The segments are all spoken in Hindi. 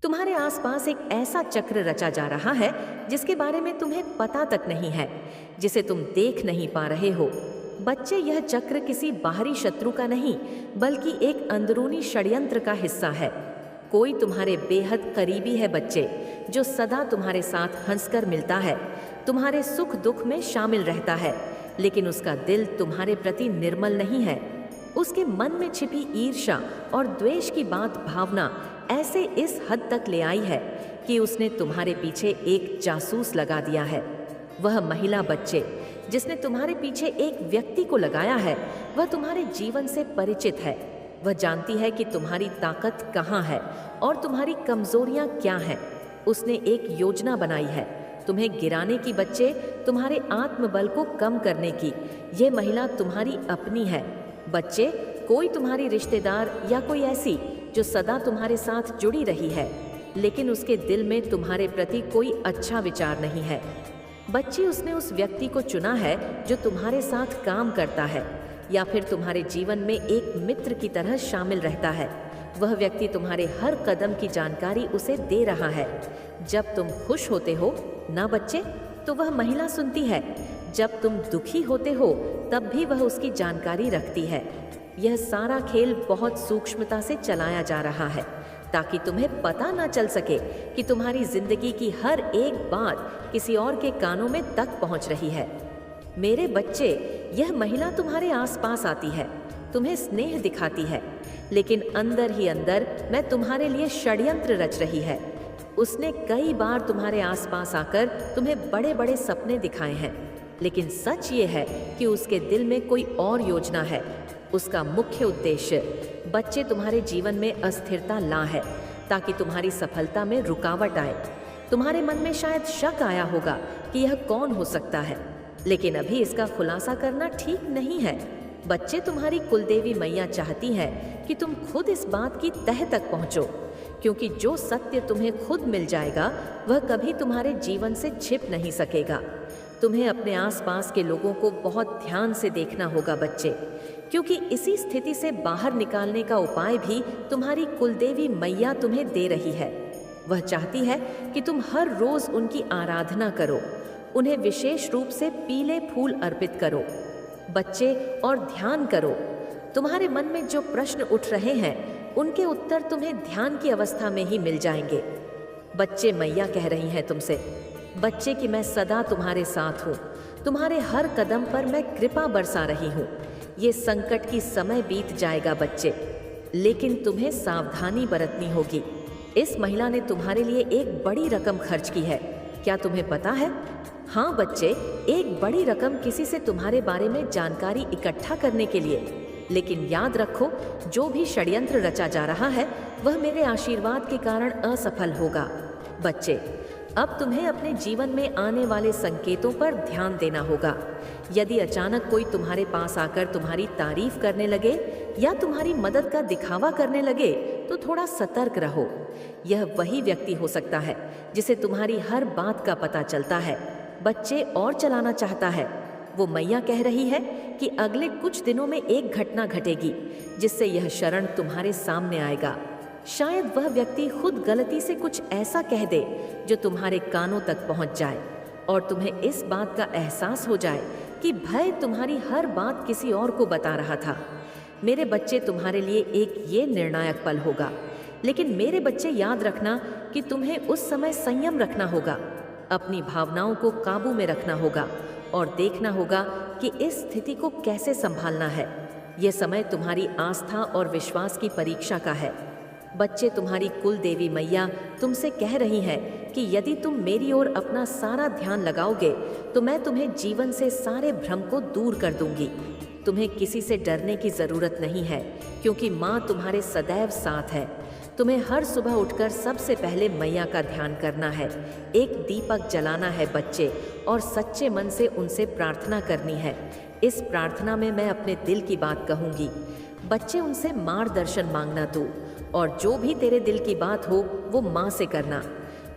तुम्हारे आसपास एक ऐसा चक्र रचा जा रहा है जिसके बारे में तुम्हें पता तक नहीं है, जिसे तुम देख नहीं पा रहे हो। बच्चे, यह चक्र किसी बाहरी शत्रु का नहीं बल्कि एक अंदरूनी षड्यंत्र का हिस्सा है। कोई तुम्हारे बेहद करीबी है बच्चे, जो सदा तुम्हारे साथ हंसकर मिलता है, तुम्हारे सुख दुख में शामिल रहता है, लेकिन उसका दिल तुम्हारे प्रति निर्मल नहीं है। उसके मन में छिपी ईर्ष्या और द्वेष की भावना ऐसे इस हद तक ले आई है कि उसने तुम्हारे पीछे एक जासूस लगा दिया है। वह महिला बच्चे, जिसने तुम्हारे पीछे एक व्यक्ति को लगाया है, वह तुम्हारे जीवन से परिचित है। वह जानती है कि तुम्हारी ताकत कहाँ है और तुम्हारी कमजोरियां क्या हैं। उसने एक योजना बनाई है तुम्हें गिराने की बच्चे, तुम्हारे आत्मबल को कम करने की। यह महिला तुम्हारी अपनी है बच्चे, कोई तुम्हारी रिश्तेदार या कोई ऐसी जो सदा तुम्हारे साथ जुड़ी रही है, लेकिन उसके दिल में तुम्हारे प्रति कोई अच्छा विचार नहीं है। बच्ची, उसने उस व्यक्ति को चुना है जो तुम्हारे साथ काम करता है या फिर तुम्हारे जीवन में एक मित्र की तरह शामिल रहता है। वह व्यक्ति तुम्हारे हर कदम की जानकारी उसे दे रहा है। जब तुम खुश होते हो ना बच्चे, तो वह महिला सुनती है। जब तुम दुखी होते हो तब भी वह उसकी जानकारी रखती है। यह सारा खेल बहुत सूक्ष्मता से चलाया जा रहा है ताकि तुम्हें पता ना चल सके कि तुम्हारी जिंदगी की हर एक बात किसी और के कानों में तक पहुंच रही है। मेरे बच्चे, यह महिला तुम्हारे आसपास आती है, तुम्हें स्नेह दिखाती है, लेकिन अंदर ही अंदर मैं तुम्हारे लिए षड्यंत्र रच रही है। उसने कई बार तुम्हारे आसपास आकर तुम्हें बड़े बड़े सपने दिखाए हैं, लेकिन सच ये है कि उसके दिल में कोई और योजना है। उसका मुख्य उद्देश्य बच्चे तुम्हारे जीवन में अस्थिरता ला है ताकि तुम्हारी सफलता में रुकावट आए। तुम्हारे मन में शायद शक आया होगा कि यह कौन हो सकता है, लेकिन अभी इसका खुलासा करना ठीक नहीं है। बच्चे, तुम्हारी कुलदेवी मैया चाहती है कि तुम खुद इस बात की तह तक पहुंचो, क्योंकि जो सत्य तुम्हें खुद मिल जाएगा वह कभी तुम्हारे जीवन से छिप नहीं सकेगा। तुम्हें अपने आसपास के लोगों को बहुत ध्यान से देखना होगा बच्चे, क्योंकि इसी स्थिति से बाहर निकालने का उपाय भी तुम्हारी कुलदेवी मैया तुम्हें दे रही है। वह चाहती है कि तुम हर रोज उनकी आराधना करो, उन्हें विशेष रूप से पीले फूल अर्पित करो बच्चे, और ध्यान करो। तुम्हारे मन में जो प्रश्न उठ रहे हैं उनके उत्तर तुम्हें ध्यान की अवस्था में ही मिल जाएंगे। बच्चे, मैया कह रही हैं तुमसे बच्चे कि मैं सदा तुम्हारे साथ हूँ, तुम्हारे हर कदम पर मैं कृपा बरसा रही हूँ। ये संकट की समय बीत जाएगा बच्चे, लेकिन तुम्हें सावधानी बरतनी होगी। इस महिला ने तुम्हारे लिए एक बड़ी रकम खर्च की है, क्या तुम्हें पता है? हाँ बच्चे, एक बड़ी रकम किसी से तुम्हारे बारे में जानकारी इकट्ठा करने के लिए। लेकिन याद रखो, जो भी षड्यंत्र रचा जा रहा है वह मेरे आशीर्वाद के कारण असफल होगा। बच्चे, अब तुम्हें अपने जीवन में आने वाले संकेतों पर ध्यान देना होगा। यदि अचानक कोई तुम्हारे पास आकर तुम्हारी तारीफ करने लगे या तुम्हारी मदद का दिखावा करने लगे तो थोड़ा सतर्क रहो। यह वही व्यक्ति हो सकता है जिसे तुम्हारी हर बात का पता चलता है बच्चे, और चलाना चाहता है। वो मैया कह रही है कि अगले कुछ दिनों में एक घटना घटेगी जिससे यह शरण तुम्हारे सामने आएगा। शायद वह व्यक्ति खुद गलती से कुछ ऐसा कह दे जो तुम्हारे कानों तक पहुंच जाए और तुम्हें इस बात का एहसास हो जाए कि भय तुम्हारी हर बात किसी और को बता रहा था। मेरे बच्चे, तुम्हारे लिए एक ये निर्णायक पल होगा, लेकिन मेरे बच्चे याद रखना कि तुम्हें उस समय संयम रखना होगा, अपनी भावनाओं को काबू में रखना होगा और देखना होगा कि इस स्थिति को कैसे संभालना है। यह समय तुम्हारी आस्था और विश्वास की परीक्षा का है। बच्चे, तुम्हारी कुल देवी मैया तुमसे कह रही है कि यदि तुम मेरी ओर अपना सारा ध्यान लगाओगे तो मैं तुम्हें जीवन से सारे भ्रम को दूर कर दूंगी। तुम्हें किसी से डरने की जरूरत नहीं है, क्योंकि माँ तुम्हारे सदैव साथ है। तुम्हें हर सुबह उठकर सबसे पहले मैया का ध्यान करना है, एक दीपक जलाना है बच्चे, और सच्चे मन से उनसे प्रार्थना करनी है। इस प्रार्थना में मैं अपने दिल की बात कहूँगी। बच्चे, उनसे मार्गदर्शन मांगना तू, और जो भी तेरे दिल की बात हो वो माँ से करना।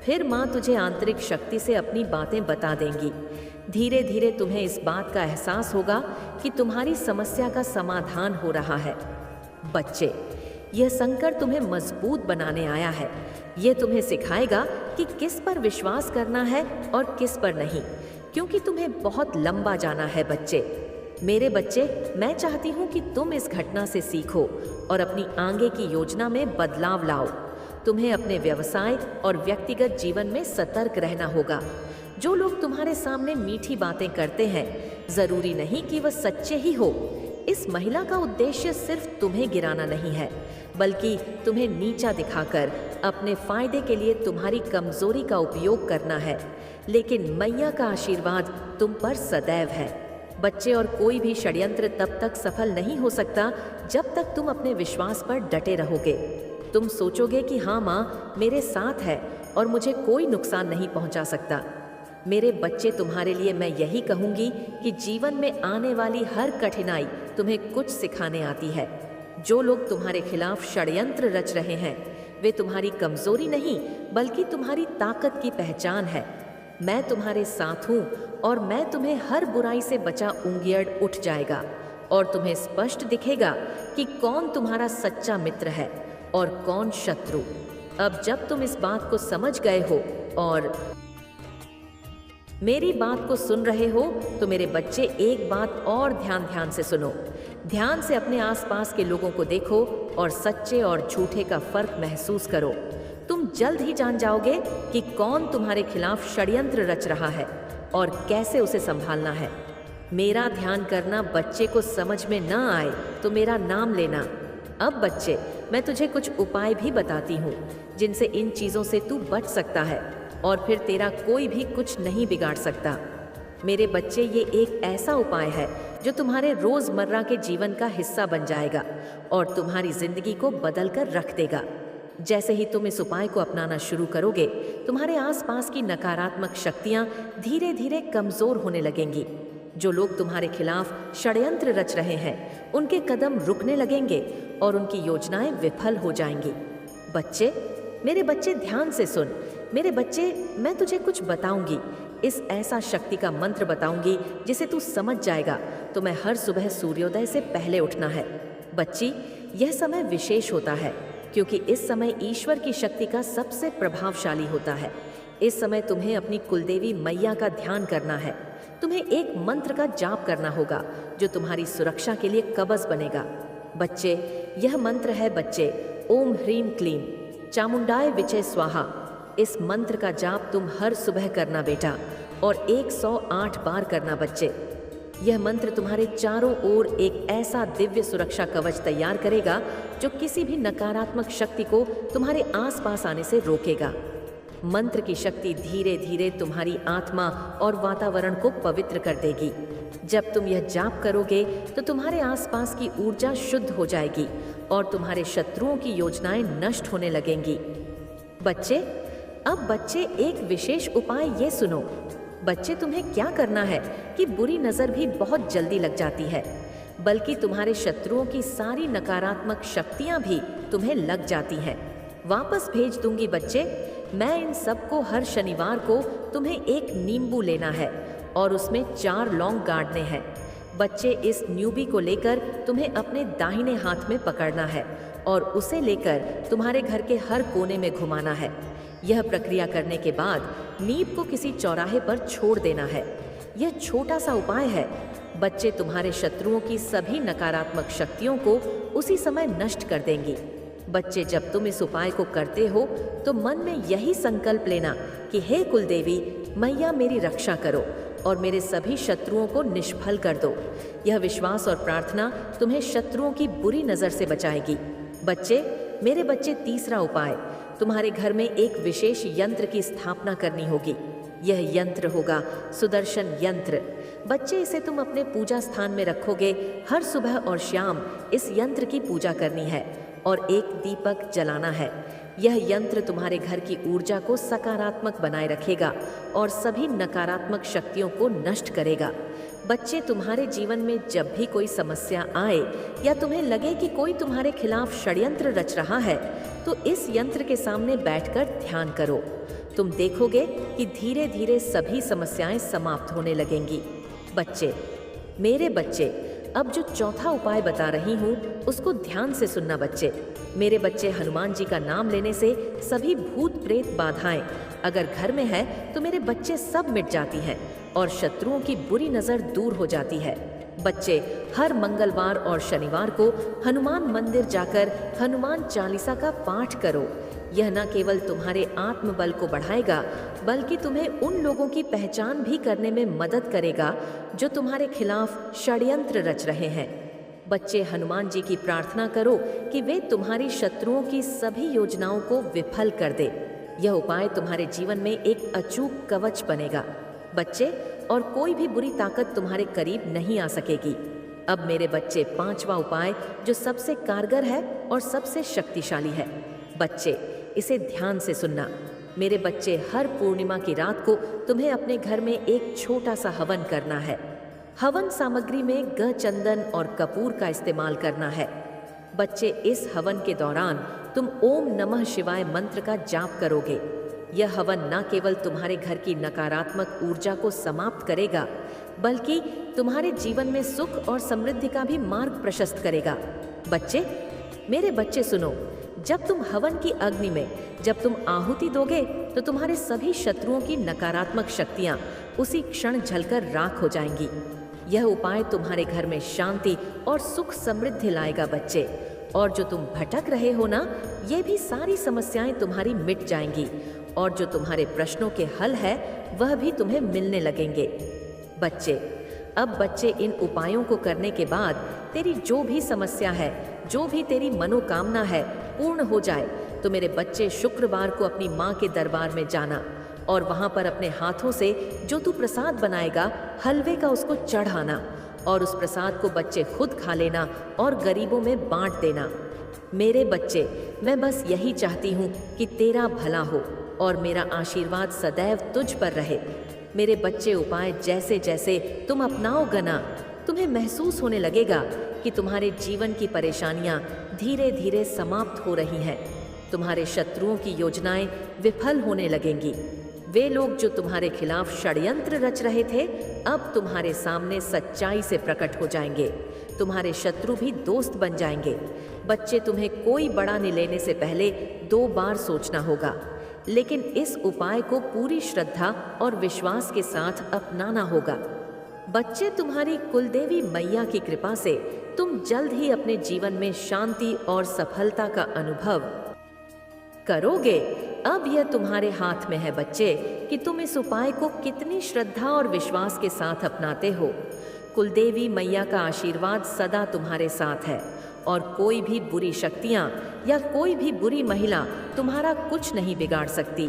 फिर माँ तुझे आंतरिक शक्ति से अपनी बातें बता देंगी। धीरे धीरे तुम्हें इस बात का एहसास होगा कि तुम्हारी समस्या का समाधान हो रहा है। बच्चे, यह संकट तुम्हें मजबूत बनाने आया है। यह तुम्हें सिखाएगा कि किस पर विश्वास करना है और किस पर नहीं, क्योंकि तुम्हें बहुत लंबा जाना है बच्चे। मेरे बच्चे, मैं चाहती हूँ कि तुम इस घटना से सीखो और अपनी आगे की योजना में बदलाव लाओ। तुम्हें अपने व्यवसाय और व्यक्तिगत जीवन में सतर्क रहना होगा। जो लोग तुम्हारे सामने मीठी बातें करते हैं, जरूरी नहीं कि वह सच्चे ही हो। इस महिला का उद्देश्य सिर्फ तुम्हें गिराना नहीं है, बल्कि तुम्हें नीचा दिखाकर अपने फायदे के लिए तुम्हारी कमजोरी का उपयोग करना है। लेकिन मैया का आशीर्वाद तुम पर सदैव है बच्चे, और कोई भी षड्यंत्र तब तक सफल नहीं हो सकता जब तक तुम अपने विश्वास पर डटे रहोगे। तुम सोचोगे कि हाँ माँ मेरे साथ है और मुझे कोई नुकसान नहीं पहुंचा सकता। मेरे बच्चे, तुम्हारे लिए मैं यही कहूंगी कि जीवन में आने वाली हर कठिनाई तुम्हें कुछ सिखाने आती है। जो लोग तुम्हारे खिलाफ षड्यंत्र रच रहे हैं, वे तुम्हारी कमजोरी नहीं बल्कि तुम्हारी ताकत की पहचान है। मैं तुम्हारे साथ हूँ और मैं तुम्हें हर बुराई से बचा उंगियड़ उठ जाएगा और तुम्हें स्पष्ट दिखेगा कि कौन तुम्हारा सच्चा मित्र है और कौन शत्रु। अब जब तुम इस बात को समझ गए हो और मेरी बात को सुन रहे हो, तो मेरे बच्चे एक बात और ध्यान से सुनो। ध्यान से अपने आसपास के लोगों को देखो और सच्चे और झूठे का फर्क महसूस करो। तुम जल्द ही जान जाओगे कि कौन तुम्हारे खिलाफ षड्यंत्र रच रहा है और कैसे उसे संभालना है। मेरा ध्यान करना बच्चे को समझ में न आए तो मेरा नाम लेना। अब बच्चे, मैं तुझे कुछ उपाय भी बताती हूँ जिनसे इन चीज़ों से तू बच सकता है और फिर तेरा कोई भी कुछ नहीं बिगाड़ सकता। मेरे बच्चे, ये एक ऐसा उपाय है जो तुम्हारे रोजमर्रा के जीवन का हिस्सा बन जाएगा और तुम्हारी जिंदगी को बदल कर रख देगा। जैसे ही तुम इस उपाय को अपनाना शुरू करोगे, तुम्हारे आसपास की नकारात्मक शक्तियां धीरे धीरे कमजोर होने लगेंगी। जो लोग तुम्हारे खिलाफ षड्यंत्र रच रहे हैं, उनके कदम रुकने लगेंगे और उनकी योजनाएं विफल हो जाएंगी। बच्चे, मेरे बच्चे ध्यान से सुन। मेरे बच्चे, मैं तुझे कुछ बताऊंगी, इस ऐसा शक्ति का मंत्र बताऊंगी जिसे तू समझ जाएगा तो मैं हर सुबह सूर्योदय से पहले उठना है। बच्ची, यह समय विशेष होता है क्योंकि इस समय ईश्वर की शक्ति का सबसे प्रभावशाली होता है। इस समय तुम्हें अपनी कुलदेवी मैया का ध्यान करना है। तुम्हें एक मंत्र का जाप करना होगा जो तुम्हारी सुरक्षा के लिए कवच बनेगा। बच्चे, यह मंत्र है बच्चे, ओम ह्रीम क्लीम चामुंडाय विजय स्वाहा। इस मंत्र का जाप तुम हर सुबह करना बेटा, और 108 बार करना बच्चे। यह मंत्र तुम्हारे चारों ओर एक ऐसा दिव्य सुरक्षा कवच तैयार करेगा जो किसी भी नकारात्मक शक्ति को तुम्हारे आसपास आने से रोकेगा। मंत्र की शक्ति धीरे धीरे तुम्हारी आत्मा और वातावरण को पवित्र कर देगी। जब तुम यह जाप करोगे तो तुम्हारे आसपास की ऊर्जा शुद्ध हो जाएगी और तुम्हारे शत्रुओं की योजनाएं नष्ट होने लगेंगी। बच्चे, अब बच्चे एक विशेष उपाय ये सुनो। बच्चे, तुम्हें क्या करना है कि बुरी नज़र भी बहुत जल्दी लग जाती है, बल्कि तुम्हारे शत्रुओं की सारी नकारात्मक शक्तियां भी तुम्हें लग जाती हैं। वापस भेज दूंगी बच्चे। मैं इन सबको हर शनिवार को तुम्हें एक नींबू लेना है और उसमें 4 लौंग गाड़ने हैं। बच्चे, इस न्यूबी को लेकर तुम्हें अपने दाहिने हाथ में पकड़ना है और उसे लेकर तुम्हारे घर के हर कोने में घुमाना है। यह प्रक्रिया करने के बाद नींब को किसी चौराहे पर छोड़ देना है। यह छोटा सा उपाय है बच्चे, तुम्हारे शत्रुओं की सभी नकारात्मक शक्तियों को उसी समय नष्ट कर देंगी। बच्चे, जब तुम इस उपाय को करते हो तो मन में यही संकल्प लेना कि हे कुलदेवी मैया, मेरी रक्षा करो और मेरे सभी शत्रुओं को निष्फल कर दो। यह विश्वास और प्रार्थना तुम्हें शत्रुओं की बुरी नज़र से बचाएगी। बच्चे, मेरे बच्चे, तीसरा उपाय, तुम्हारे घर में एक विशेष यंत्र की स्थापना करनी होगी। यह यंत्र होगा सुदर्शन यंत्र। बच्चे, इसे तुम अपने पूजा स्थान में रखोगे। हर सुबह और शाम इस यंत्र की पूजा करनी है और एक दीपक जलाना है। यह यंत्र तुम्हारे घर की ऊर्जा को सकारात्मक बनाए रखेगा और सभी नकारात्मक शक्तियों को नष्ट करेगा। बच्चे, तुम्हारे जीवन में जब भी कोई समस्या आए या तुम्हें लगे कि कोई तुम्हारे खिलाफ षड्यंत्र रच रहा है, तो इस यंत्र के सामने बैठकर ध्यान करो। तुम देखोगे कि धीरे धीरे सभी समस्याएं समाप्त होने लगेंगी। बच्चे, मेरे बच्चे, अब जो चौथा उपाय बता रही हूँ उसको ध्यान से सुनना बच्चे। मेरे बच्चे, हनुमान जी का नाम लेने से सभी भूत प्रेत बाधाएं अगर घर में है तो मेरे बच्चे सब मिट जाती हैं और शत्रुओं की बुरी नजर दूर हो जाती है। बच्चे, हर मंगलवार और शनिवार को हनुमान मंदिर जाकर हनुमान चालीसा का पाठ करो। यह न केवल तुम्हारे आत्मबल को बढ़ाएगा बल्कि तुम्हें उन लोगों की पहचान भी करने में मदद करेगा जो तुम्हारे खिलाफ षड्यंत्र रच रहे हैं। बच्चे, हनुमान जी की प्रार्थना करो कि वे तुम्हारी शत्रुओं की सभी योजनाओं को विफल कर दे। यह उपाय तुम्हारे जीवन में एक अचूक कवच बनेगा बच्चे, और कोई भी बुरी ताकत तुम्हारे करीब नहीं आ सकेगी। अब मेरे बच्चे, पांचवा उपाय जो सबसे कारगर है और सबसे शक्तिशाली है। बच्चे, इसे ध्यान से सुनना। मेरे बच्चे, हर पूर्णिमा की रात को तुम्हें अपने घर में एक छोटा सा हवन करना है। हवन सामग्री में चंदन और कपूर का इस्तेमाल करना है। बच्चे, इस हवन के दौरान तुम ओम नमः शिवाय मंत्र का जाप करोगे। यह हवन न केवल तुम्हारे घर की नकारात्मक ऊर्जा को समाप्त करेगा बल्कि तुम्हारे जीवन में सुख और समृद्धि का भी मार्ग प्रशस्त करेगा। बच्चे, मेरे बच्चे सुनो, जब तुम हवन की अग्नि में जब तुम आहुति दोगे तो तुम्हारे सभी शत्रुओं की नकारात्मक शक्तियां उसी क्षण जलकर राख हो जाएंगी। यह उपाय तुम्हारे घर में शांति और सुख समृद्धि लाएगा बच्चे, और जो तुम भटक रहे हो ना, ये भी सारी समस्याएं तुम्हारी मिट जाएंगी और जो तुम्हारे प्रश्नों के हल है वह भी तुम्हें मिलने लगेंगे। बच्चे, अब बच्चे, इन उपायों को करने के बाद तेरी जो भी समस्या है, जो भी तेरी मनोकामना है पूर्ण हो जाए तो मेरे बच्चे, शुक्रवार को अपनी माँ के दरबार में जाना और वहाँ पर अपने हाथों से जो तू प्रसाद बनाएगा हलवे का उसको चढ़ाना और उस प्रसाद को बच्चे खुद खा लेना और गरीबों में बांट देना। मेरे बच्चे, मैं बस यही चाहती हूँ कि तेरा भला हो और मेरा आशीर्वाद सदैव तुझ पर रहे। मेरे बच्चे, उपाय जैसे जैसे तुम अपनाओगे ना, तुम्हें महसूस होने लगेगा कि तुम्हारे जीवन की परेशानियां धीरे धीरे समाप्त हो रही हैं। तुम्हारे शत्रुओं की योजनाएं विफल होने लगेंगी। वे लोग जो तुम्हारे खिलाफ षड्यंत्र रच रहे थे अब तुम्हारे सामने सच्चाई से प्रकट हो जाएंगे। तुम्हारे शत्रु भी दोस्त बन जाएंगे। बच्चे, तुम्हें कोई बड़ा निर्णय लेने से पहले 2 बार सोचना होगा, लेकिन इस उपाय को पूरी श्रद्धा और विश्वास के साथ अपनाना होगा। बच्चे, तुम्हारी कुलदेवी मैया की कृपा से तुम जल्द ही अपने जीवन में शांति और सफलता का अनुभव करोगे। अब यह तुम्हारे हाथ में है बच्चे कि तुम इस उपाय को कितनी श्रद्धा और विश्वास के साथ अपनाते हो। कुलदेवी मैया का आशीर्वाद सदा तुम्हारे साथ है और कोई भी बुरी शक्तियां या कोई भी बुरी महिला तुम्हारा कुछ नहीं बिगाड़ सकती,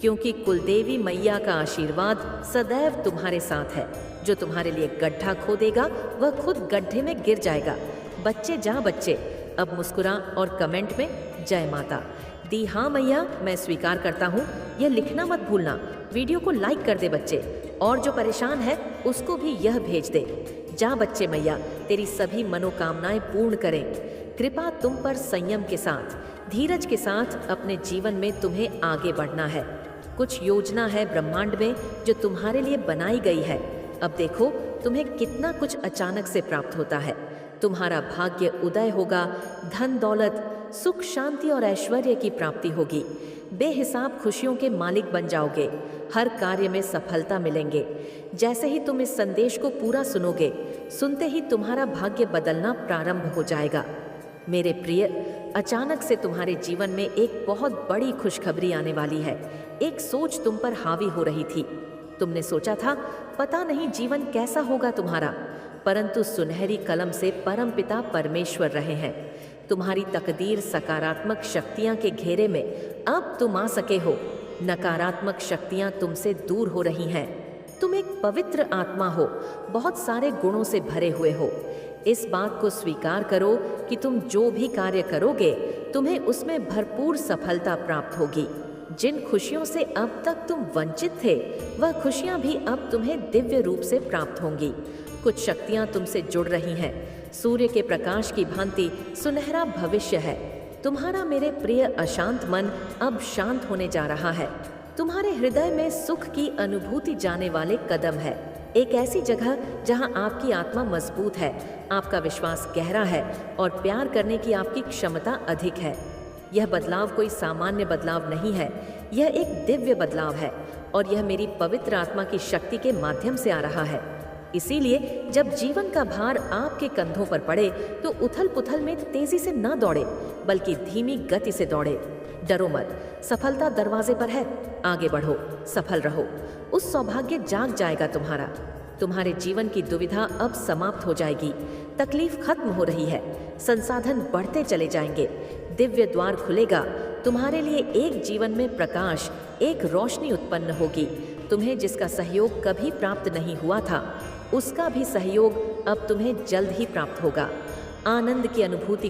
क्योंकि कुलदेवी मैया का आशीर्वाद सदैव तुम्हारे साथ है। जो तुम्हारे लिए गड्ढा खोदेगा वह खुद गड्ढे में गिर जाएगा। बच्चे, जा बच्चे, अब मुस्कुरा और कमेंट में जय माता दी। हाँ मैया, मैं स्वीकार करता हूँ। यह लिखना मत भूलना। वीडियो को लाइक कर दे बच्चे, और जो परेशान है उसको भी यह भेज दे। जा बच्चे, मैया तेरी सभी मनोकामनाएं पूर्ण करें। कृपा तुम पर संयम के साथ, धीरज के साथ अपने जीवन में तुम्हें आगे बढ़ना है। कुछ योजना है ब्रह्मांड में जो तुम्हारे लिए बनाई गई है। अब देखो तुम्हें कितना कुछ अचानक से प्राप्त होता है। तुम्हारा भाग्य उदय होगा, धन दौलत, सुख शांति और ऐश्वर्य की प्राप्ति होगी। बेहिसाब खुशियों के मालिक बन जाओगे। हर कार्य में सफलता मिलेंगे। जैसे ही तुम इस संदेश को पूरा सुनोगे, सुनते ही तुम्हारा भाग्य बदलना प्रारंभ हो जाएगा। मेरे प्रिय, अचानक से तुम्हारे जीवन में एक बहुत बड़ी खुशखबरी आने वाली है। एक सोच तुम पर हावी हो रही थी। तुमने सोचा था पता नहीं जीवन कैसा होगा तुम्हारा, परंतु सुनहरी कलम से परमपिता परमेश्वर रहे हैं। तुम्हारी तकदीर सकारात्मक शक्तियां के घेरे में अब तुम आ सके हो। नकारात्मक शक्तियां तुमसे दूर हो रही हैं। तुम एक पवित्र आत्मा हो, बहुत सारे गुणों से भरे हुए हो। इस बात को स्वीकार करो कि तुम जो भी कार्य करोगे तुम्हें उसमें भरपूर सफलता प्राप्त होगी। जिन खुशियों से अब तक तुम वंचित थे वह खुशियां भी अब तुम्हें दिव्य रूप से प्राप्त होंगी। कुछ शक्तियां तुमसे जुड़ रही हैं। सूर्य के प्रकाश की भांति सुनहरा भविष्य है। तुम्हारा मेरे प्रिय अशांत मन अब शांत होने जा रहा है। तुम्हारे हृदय में सुख की अनुभूति जाने वाले कदम है। एक ऐसी जगह जहां आपकी आत्मा मजबूत है, आपका विश्वास गहरा है और प्यार करने की आपकी क्षमता अधिक है। यह बदलाव कोई सामान्य बदलाव नहीं है, यह एक दिव्य बदलाव है और यह मेरी पवित्र आत्मा की शक्ति के माध्यम से आ रहा है। इसीलिए जब जीवन का भार आपके कंधों पर पड़े तो उथल पुथल में तेजी से न दौड़े, बल्कि धीमी गति से दौड़े। डरो मत, सफलता दरवाजे पर है, आगे बढ़ो, सफल रहो। उस सौभाग्य जाग जाएगा तुम्हारा। तुम्हारे जीवन की दुविधा अब समाप्त हो जाएगी, तकलीफ खत्म हो रही है, संसाधन बढ़ते चले जाएंगे, दिव्य द्वार खुलेगा। तुम्हारे लिए एक जीवन में प्रकाश, एक रोशनी उत्पन्न होगी। तुम्हें जिसका सहयोग कभी प्राप्त नहीं हुआ था, उसका भी सहयोग अब तुम्हें जल्द ही प्राप्त होगा। आनंद की अनुभूति